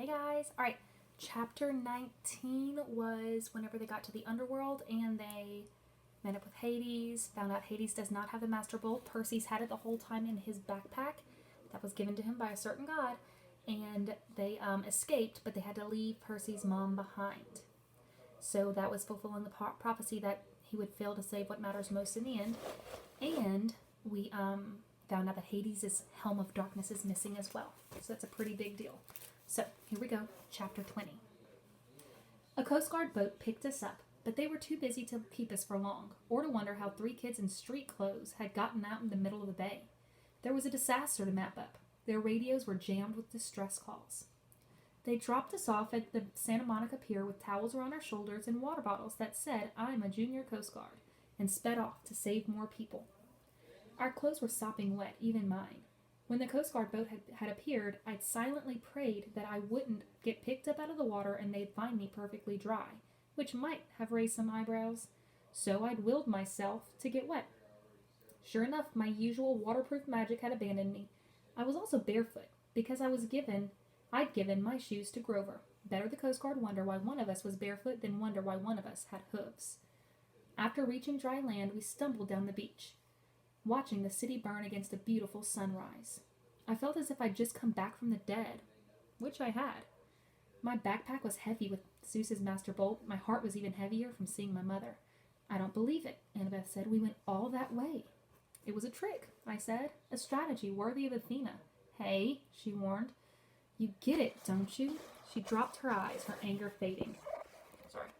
Hey guys! Alright, chapter 19 was whenever they got to the underworld and they met up with Hades, found out Hades does not have the Master Bolt. Perseus had it the whole time in his backpack that was given to him by a certain god, and they escaped, but they had to leave Perseus' mom behind. So that was fulfilling the prophecy that he would fail to save what matters most in the end. And we found out that Hades' Helm of Darkness is missing as well. So that's a pretty big deal. So here we go, chapter 20. A Coast Guard boat picked us up, but they were too busy to keep us for long, or to wonder how 3 kids in street clothes had gotten out in the middle of the bay. There was a disaster to map up. Their radios were jammed with distress calls. They dropped us off at the Santa Monica Pier with towels around our shoulders and water bottles that said, "I'm a junior Coast Guard," and sped off to save more people. Our clothes were sopping wet, even mine. When the Coast Guard boat had appeared, I'd silently prayed that I wouldn't get picked up out of the water and they'd find me perfectly dry, which might have raised some eyebrows. So I'd willed myself to get wet. Sure enough, my usual waterproof magic had abandoned me. I was also barefoot, because I'd given my shoes to Grover. Better the Coast Guard wonder why one of us was barefoot than wonder why one of us had hooves. After reaching dry land, we stumbled down the beach, watching the city burn against a beautiful sunrise. I felt as if I'd just come back from the dead, which I had. My backpack was heavy with Zeus's Master Bolt. My heart was even heavier from seeing my mother. "I don't believe it," Annabeth said. "We went all that way." "It was a trick," I said. "A strategy worthy of Athena." "Hey," she warned. "You get it, don't you?" She dropped her eyes, her anger fading. Sorry.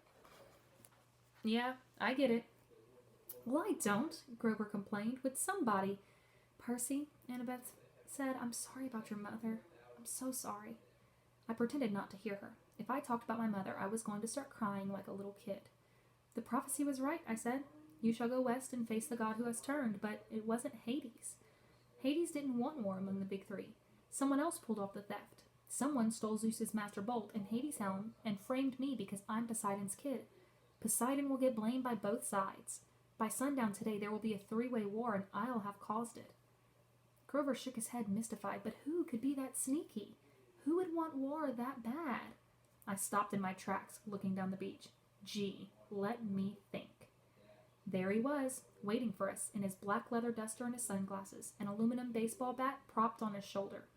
"Yeah, I get it." "Well, I don't," Grover complained. "With somebody." "Percy," Annabeth said, "I'm sorry about your mother. I'm so sorry." I pretended not to hear her. If I talked about my mother, I was going to start crying like a little kid. "The prophecy was right," I said. "You shall go west and face the god who has turned," but it wasn't Hades. Hades didn't want war among the big 3. Someone else pulled off the theft. Someone stole Zeus's Master Bolt and Hades' helm and framed me because I'm Poseidon's kid. Poseidon will get blamed by both sides. By sundown today, there will be a 3-way war, and I'll have caused it. Grover shook his head, mystified, but who could be that sneaky? Who would want war that bad? I stopped in my tracks, looking down the beach. Gee, let me think. There he was, waiting for us, in his black leather duster and his sunglasses, an aluminum baseball bat propped on his shoulder.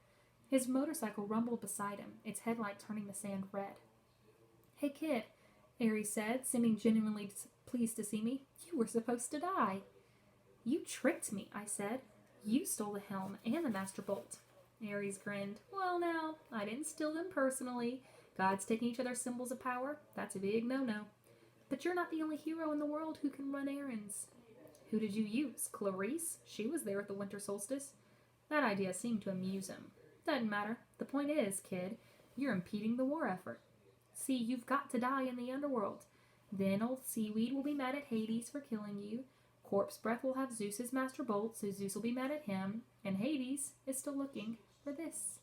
His motorcycle rumbled beside him, its headlight turning the sand red. "Hey, kid," Ares said, seeming genuinely pleased to see me. "You were supposed to die." "You tricked me," I said. "You stole the helm and the Master Bolt." Ares grinned. "Well, now, I didn't steal them personally. Gods taking each other's symbols of power, that's a big no-no. But you're not the only hero in the world who can run errands." "Who did you use? Clarice? She was there at the winter solstice." That idea seemed to amuse him. "Doesn't matter. The point is, kid, you're impeding the war effort. See, you've got to die in the underworld. Then old Seaweed will be mad at Hades for killing you. Corpse Breath will have Zeus's Master Bolt, so Zeus will be mad at him. And Hades is still looking for this."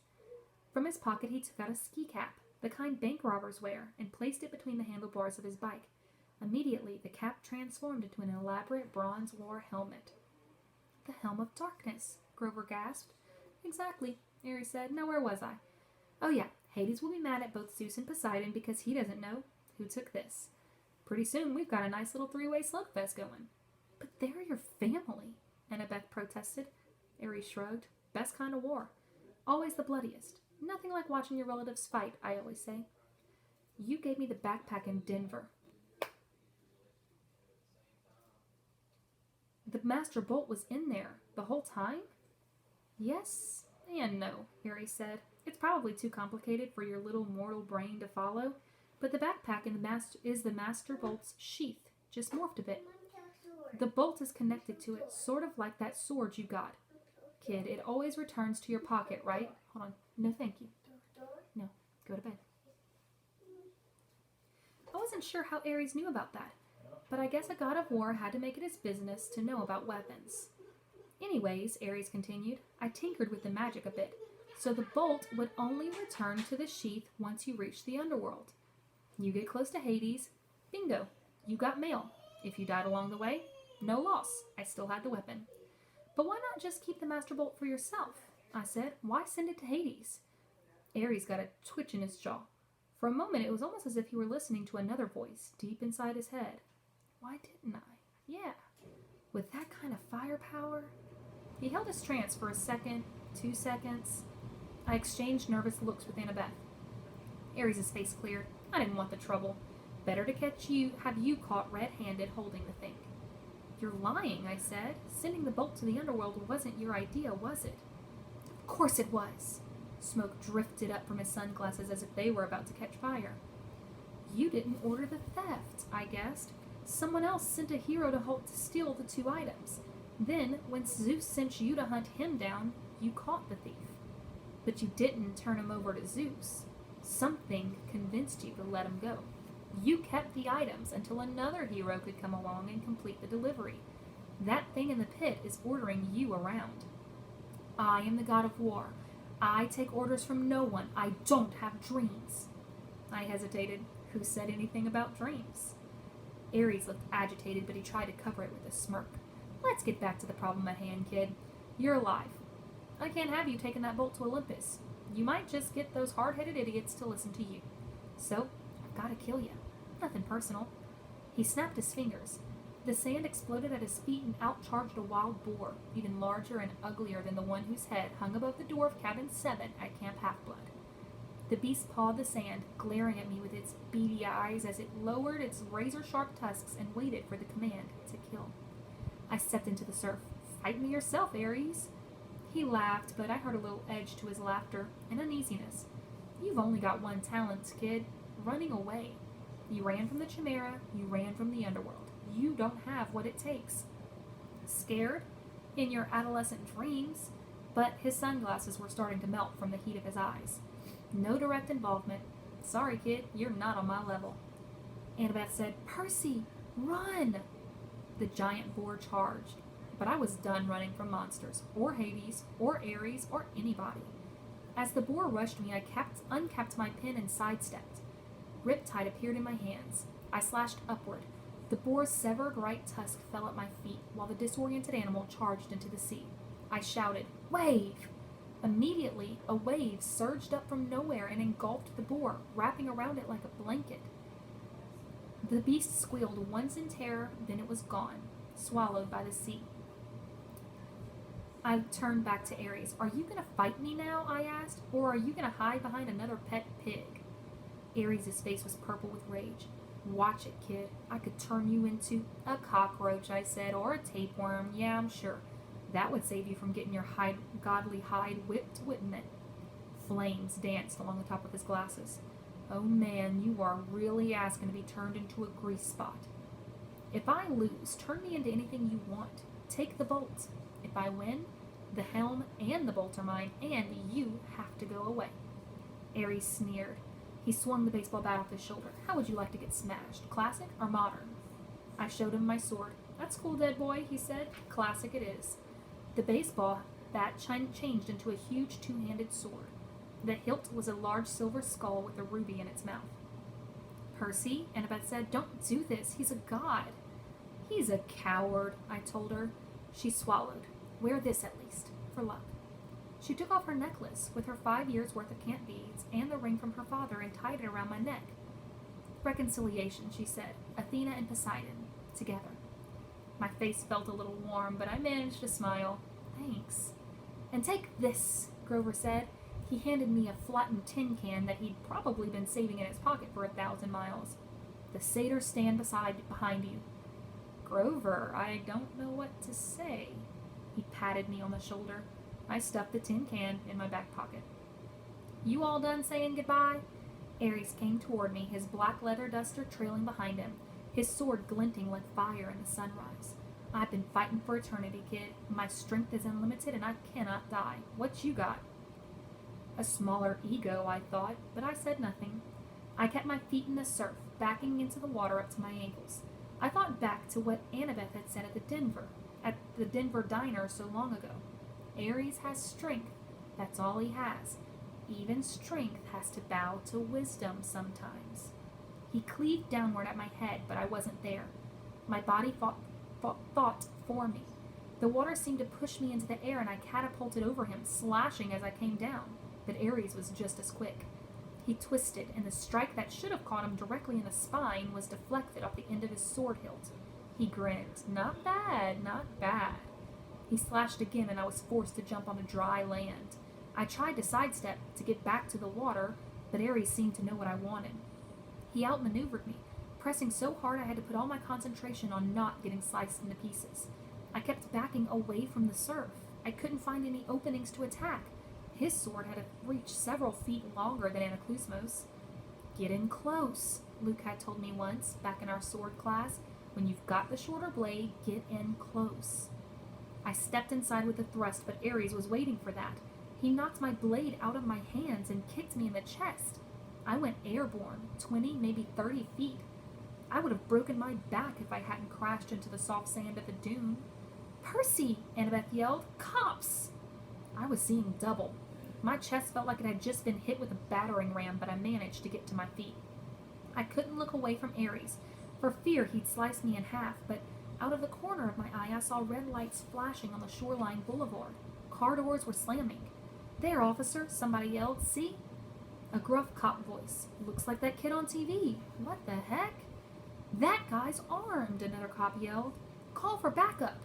From his pocket he took out a ski cap, the kind bank robbers wear, and placed it between the handlebars of his bike. Immediately, the cap transformed into an elaborate bronze war helmet. "The Helm of Darkness," Grover gasped. "Exactly," Ares said. "Now where was I? Oh yeah, Hades will be mad at both Zeus and Poseidon because he doesn't know who took this. Pretty soon we've got a nice little 3-way slugfest going." "But they're your family," Annabeth protested. Ares shrugged. "Best kind of war. Always the bloodiest. Nothing like watching your relatives fight, I always say." "You gave me the backpack in Denver." "The Master Bolt was in there the whole time?" "Yes and no," Ares said. "It's probably too complicated for your little mortal brain to follow, but the backpack is the Master Bolt's sheath, just morphed a bit. The bolt is connected to it, sort of like that sword you got. Kid, it always returns to your pocket, right?" "Hold on. No, thank you. No, go to bed." I wasn't sure how Ares knew about that, but I guess a god of war had to make it his business to know about weapons. "Anyways," Ares continued, "I tinkered with the magic a bit, so the bolt would only return to the sheath once you reached the underworld. You get close to Hades, bingo, you got mail. If you died along the way, no loss, I still had the weapon." "But why not just keep the Master Bolt for yourself?" I said. "Why send it to Hades?" Ares got a twitch in his jaw. For a moment, it was almost as if he were listening to another voice deep inside his head. Why didn't I? Yeah. With that kind of firepower? He held his trance for a second, 2 seconds. I exchanged nervous looks with Annabeth. Ares' face cleared. I didn't want the trouble. Better to have you caught red-handed holding the thing. You're lying, I said. Sending the bolt to the underworld wasn't your idea, was it? Of course it was. Smoke drifted up from his sunglasses as if they were about to catch fire. You didn't order the theft, I guessed. Someone else sent a hero to steal the 2 items. Then, when Zeus sent you to hunt him down, you caught the thief. But you didn't turn him over to Zeus. Something convinced you to let him go. You kept the items until another hero could come along and complete the delivery. That thing in the pit is ordering you around. I am the god of war. I take orders from no one. I don't have dreams. I hesitated. Who said anything about dreams? Ares looked agitated, but he tried to cover it with a smirk. Let's get back to the problem at hand, kid. You're alive. I can't have you taking that bolt to Olympus. You might just get those hard-headed idiots to listen to you. So, I've got to kill you. Nothing personal. He snapped his fingers. The sand exploded at his feet and out charged a wild boar, even larger and uglier than the one whose head hung above the door of Cabin 7 at Camp Half-Blood. The beast pawed the sand, glaring at me with its beady eyes as it lowered its razor-sharp tusks and waited for the command to kill. I stepped into the surf. Fight me yourself, Ares. He laughed, but I heard a little edge to his laughter, an uneasiness. You've only got one talent, kid. Running away. You ran from the Chimera, you ran from the underworld. You don't have what it takes. Scared? In your adolescent dreams? But his sunglasses were starting to melt from the heat of his eyes. No direct involvement. Sorry, kid, you're not on my level. Annabeth said, Percy, run! The giant boar charged. But I was done running from monsters, or Hades, or Ares, or anybody. As the boar rushed me, I uncapped my pin and sidestepped. Riptide appeared in my hands. I slashed upward. The boar's severed right tusk fell at my feet, while the disoriented animal charged into the sea. I shouted, Wave! Immediately, a wave surged up from nowhere and engulfed the boar, wrapping around it like a blanket. The beast squealed once in terror, then it was gone, swallowed by the sea. I turned back to Ares. Are you going to fight me now, I asked, or are you going to hide behind another pet pig? Ares' face was purple with rage. Watch it, kid. I could turn you into a cockroach, I said, or a tapeworm. Yeah, I'm sure. That would save you from getting your godly hide whipped, wouldn't it? Flames danced along the top of his glasses. Oh man, you are really asking to be turned into a grease spot. If I lose, turn me into anything you want. Take the bolt. If I win, the helm and the bolt are mine, and you have to go away. Ares sneered. He swung the baseball bat off his shoulder. How would you like to get smashed, classic or modern? I showed him my sword. That's cool, dead boy, he said. Classic it is. The baseball bat changed into a huge 2-handed sword. The hilt was a large silver skull with a ruby in its mouth. Percy, Annabeth said, don't do this. He's a god. He's a coward, I told her. She swallowed. Wear this at least, for luck. She took off her necklace with her 5 years' worth of camp beads and the ring from her father and tied it around my neck. Reconciliation, she said. Athena and Poseidon, together. My face felt a little warm, but I managed to smile. Thanks. And take this, Grover said. He handed me a flattened tin can that he'd probably been saving in his pocket for 1,000 miles. The satyrs stand behind you. Grover, I don't know what to say. He patted me on the shoulder. I stuffed the tin can in my back pocket. You all done saying goodbye? Ares came toward me, his black leather duster trailing behind him, his sword glinting like fire in the sunrise. I've been fighting for eternity, kid. My strength is unlimited and I cannot die. What you got? A smaller ego, I thought, but I said nothing. I kept my feet in the surf, backing into the water up to my ankles. I thought back to what Annabeth had said at the Denver diner so long ago. Ares has strength. That's all he has. Even strength has to bow to wisdom sometimes. He cleaved downward at my head, but I wasn't there. My body thought for me. The water seemed to push me into the air, and I catapulted over him, slashing as I came down. but Ares was just as quick. He twisted, and the strike that should have caught him directly in the spine was deflected off the end of his sword hilt. He grinned. Not bad, not bad. He slashed again, and I was forced to jump onto dry land. I tried to sidestep to get back to the water, but Ares seemed to know what I wanted. He outmaneuvered me, pressing so hard I had to put all my concentration on not getting sliced into pieces. I kept backing away from the surf. I couldn't find any openings to attack. His sword had a reach several feet longer than Anaklusmos. Get in close, Luke had told me once, back in our sword class. When you've got the shorter blade, get in close. I stepped inside with a thrust, but Ares was waiting for that. He knocked my blade out of my hands and kicked me in the chest. I went airborne, 20, maybe 30 feet. I would have broken my back if I hadn't crashed into the soft sand of the dune. Percy! Annabeth yelled. Cops! I was seeing double. My chest felt like it had just been hit with a battering ram, but I managed to get to my feet. I couldn't look away from Ares, for fear he'd slice me in half, but out of the corner of my eye I saw red lights flashing on the shoreline boulevard. Car doors were slamming. There, officer, somebody yelled. See? A gruff cop voice. Looks like that kid on TV. What the heck? That guy's armed, another cop yelled. Call for backup.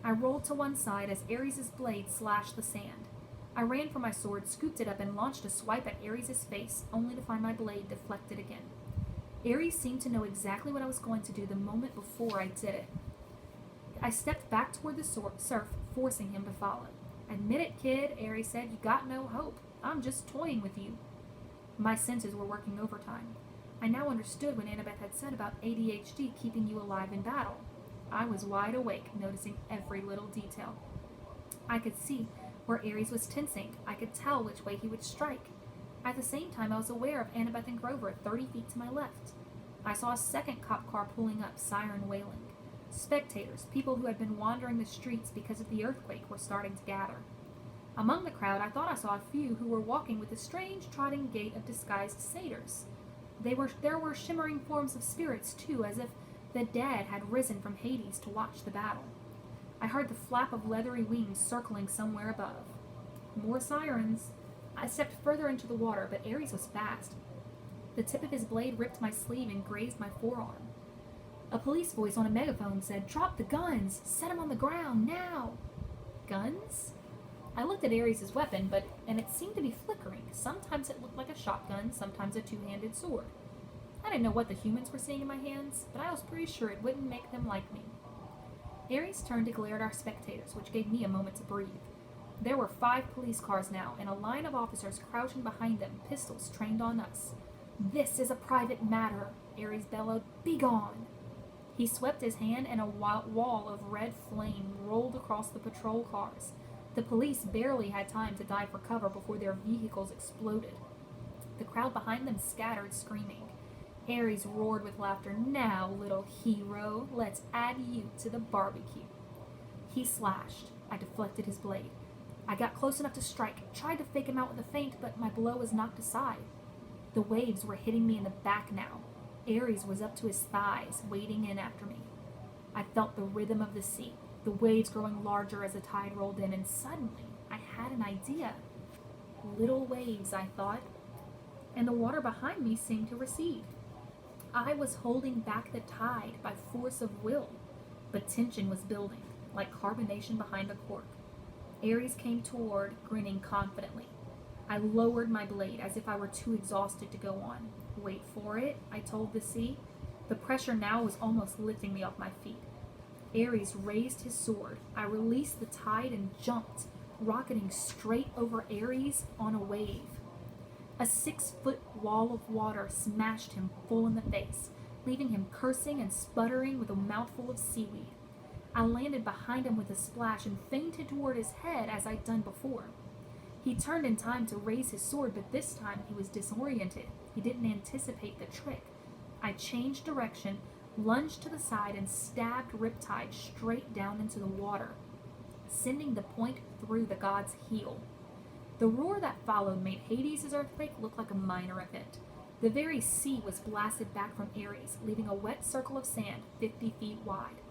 I rolled to one side as Ares' blade slashed the sand. I ran for my sword, scooped it up, and launched a swipe at Ares' face, only to find my blade deflected again. Ares seemed to know exactly what I was going to do the moment before I did it. I stepped back toward the surf, forcing him to follow. Admit it, kid, Ares said. You got no hope. I'm just toying with you. My senses were working overtime. I now understood what Annabeth had said about ADHD keeping you alive in battle. I was wide awake, noticing every little detail. I could see where Ares was tensing. I could tell which way he would strike. At the same time, I was aware of Annabeth and Grover 30 feet to my left. I saw a second cop car pulling up, siren wailing. Spectators, people who had been wandering the streets because of the earthquake, were starting to gather. Among the crowd, I thought I saw a few who were walking with a strange trotting gait of disguised satyrs. There were shimmering forms of spirits, too, as if the dead had risen from Hades to watch the battle. I heard the flap of leathery wings circling somewhere above. More sirens. I stepped further into the water, but Ares was fast. The tip of his blade ripped my sleeve and grazed my forearm. A police voice on a megaphone said, "Drop the guns! Set them on the ground, now!" Guns? I looked at Ares' weapon, and it seemed to be flickering. Sometimes it looked like a shotgun, sometimes a two-handed sword. I didn't know what the humans were seeing in my hands, but I was pretty sure it wouldn't make them like me. Ares turned to glare at our spectators, which gave me a moment to breathe. There were 5 police cars now, and a line of officers crouching behind them, pistols trained on us. "This is a private matter," Ares bellowed. "Be gone!" He swept his hand, and a wall of red flame rolled across the patrol cars. The police barely had time to dive for cover before their vehicles exploded. The crowd behind them scattered, screaming. Ares roared with laughter. "Now, little hero, let's add you to the barbecue." He slashed. I deflected his blade. I got close enough to strike, tried to fake him out with a feint, but my blow was knocked aside. The waves were hitting me in the back now. Ares was up to his thighs, wading in after me. I felt the rhythm of the sea, the waves growing larger as the tide rolled in, and suddenly I had an idea. Little waves, I thought, and the water behind me seemed to recede. I was holding back the tide by force of will, but tension was building, like carbonation behind a cork. Ares came toward, grinning confidently. I lowered my blade as if I were too exhausted to go on. "Wait for it," I told the sea. The pressure now was almost lifting me off my feet. Ares raised his sword. I released the tide and jumped, rocketing straight over Ares on a wave. A 6-foot wall of water smashed him full in the face, leaving him cursing and sputtering with a mouthful of seaweed. I landed behind him with a splash and feinted toward his head as I'd done before. He turned in time to raise his sword, but this time he was disoriented. He didn't anticipate the trick. I changed direction, lunged to the side, and stabbed Riptide straight down into the water, sending the point through the god's heel. The roar that followed made Hades' earthquake look like a minor event. The very sea was blasted back from Ares, leaving a wet circle of sand 50 feet wide.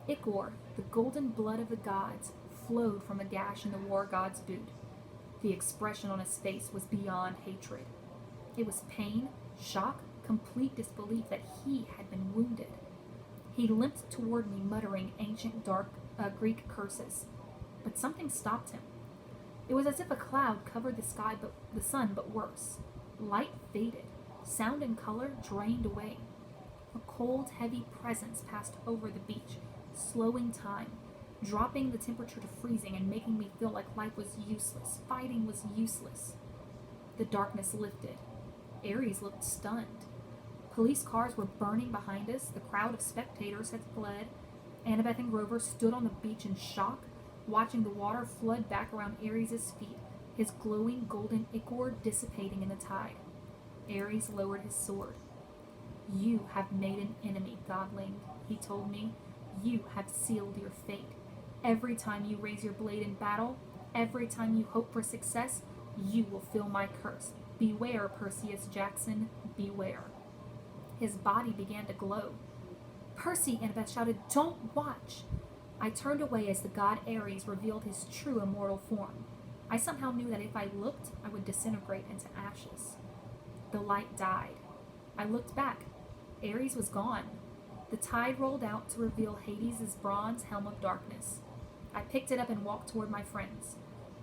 Ichor, the golden blood of the gods, flowed from a gash in the war god's boot. The expression on his face was beyond hatred. It was pain, shock, complete disbelief that he had been wounded. He limped toward me, muttering ancient Greek curses, but something stopped him. It was as if a cloud covered the sun, but worse. Light faded, sound and color drained away. A cold, heavy presence passed over the beach, slowing time, dropping the temperature to freezing and making me feel like life was useless, fighting was useless. The darkness lifted. Ares looked stunned. Police cars were burning behind us. The crowd of spectators had fled. Annabeth and Grover stood on the beach in shock, watching the water flood back around Ares' feet, his glowing golden ichor dissipating in the tide. Ares lowered his sword. "You have made an enemy, godling," he told me. "You have sealed your fate. Every time you raise your blade in battle, every time you hope for success, you will feel my curse. Beware, Perseus Jackson, beware." His body began to glow. "Percy," Annabeth shouted, "don't watch." I turned away as the god Ares revealed his true immortal form. I somehow knew that if I looked, I would disintegrate into ashes. The light died. I looked back. Ares was gone. The tide rolled out to reveal Hades' bronze helm of darkness. I picked it up and walked toward my friends.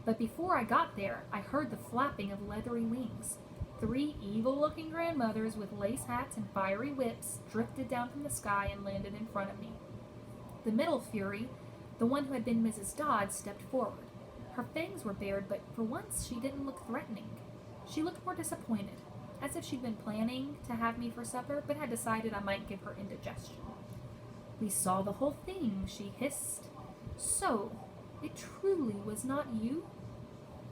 But before I got there, I heard the flapping of leathery wings. 3 evil-looking grandmothers with lace hats and fiery whips drifted down from the sky and landed in front of me. The middle Fury, the one who had been Mrs. Dodd, stepped forward. Her fangs were bared, but for once she didn't look threatening. She looked more disappointed, as if she'd been planning to have me for supper, but had decided I might give her indigestion. "We saw the whole thing," she hissed. "So, it truly was not you?"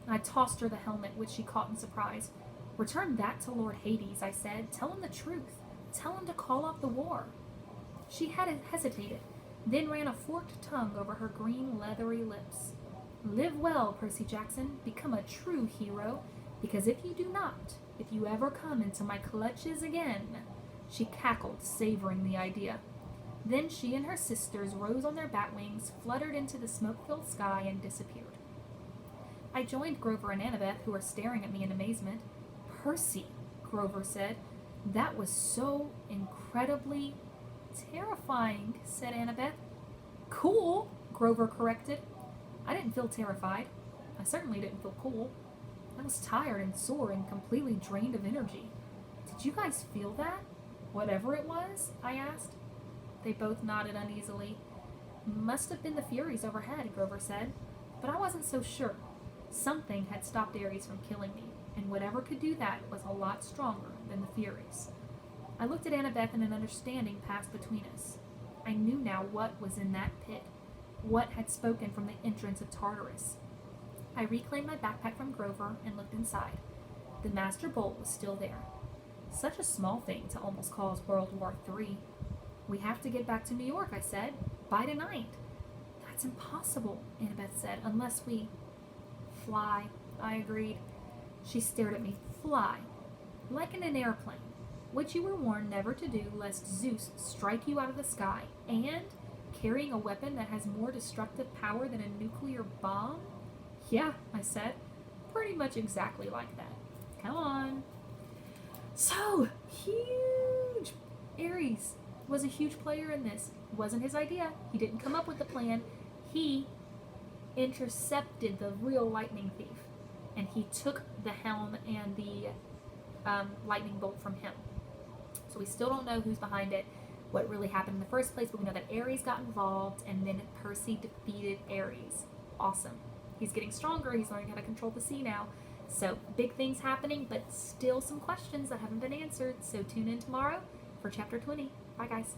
I tossed her the helmet, which she caught in surprise. "Return that to Lord Hades," I said. "Tell him the truth. Tell him to call off the war." She had hesitated, then ran a forked tongue over her green, leathery lips. "Live well, Percy Jackson. Become a true hero, because if you do not, if you ever come into my clutches again," she cackled, savoring the idea. Then she and her sisters rose on their bat wings, fluttered into the smoke-filled sky, and disappeared. I joined Grover and Annabeth, who were staring at me in amazement. "Percy," Grover said. "That was so incredibly terrifying," said Annabeth. "Cool," Grover corrected. I didn't feel terrified. I certainly didn't feel cool. I was tired and sore and completely drained of energy. "Did you guys feel that? Whatever it was?" I asked. They both nodded uneasily. "Must have been the Furies overhead," Grover said. But I wasn't so sure. Something had stopped Ares from killing me, and whatever could do that was a lot stronger than the Furies. I looked at Annabeth and an understanding passed between us. I knew now what was in that pit, what had spoken from the entrance of Tartarus. I reclaimed my backpack from Grover and looked inside. The Master Bolt was still there. Such a small thing to almost cause World War III. "We have to get back to New York," I said. "By tonight." "That's impossible," Annabeth said, "unless we..." "Fly," I agreed. She stared at me. "Fly. Like in an airplane. Which you were warned never to do lest Zeus strike you out of the sky, and carrying a weapon that has more destructive power than a nuclear bomb?" "Yeah," I said. "Pretty much exactly like that. Come on." So, huge! Ares was a huge player in this. It wasn't his idea. He didn't come up with the plan. He intercepted the real lightning thief, and he took the helm and the lightning bolt from him. So we still don't know who's behind it, what really happened in the first place, but we know that Ares got involved, and then Percy defeated Ares. Awesome. He's getting stronger. He's learning how to control the sea now. So big things happening, but still some questions that haven't been answered. So tune in tomorrow for chapter 20. Bye, guys.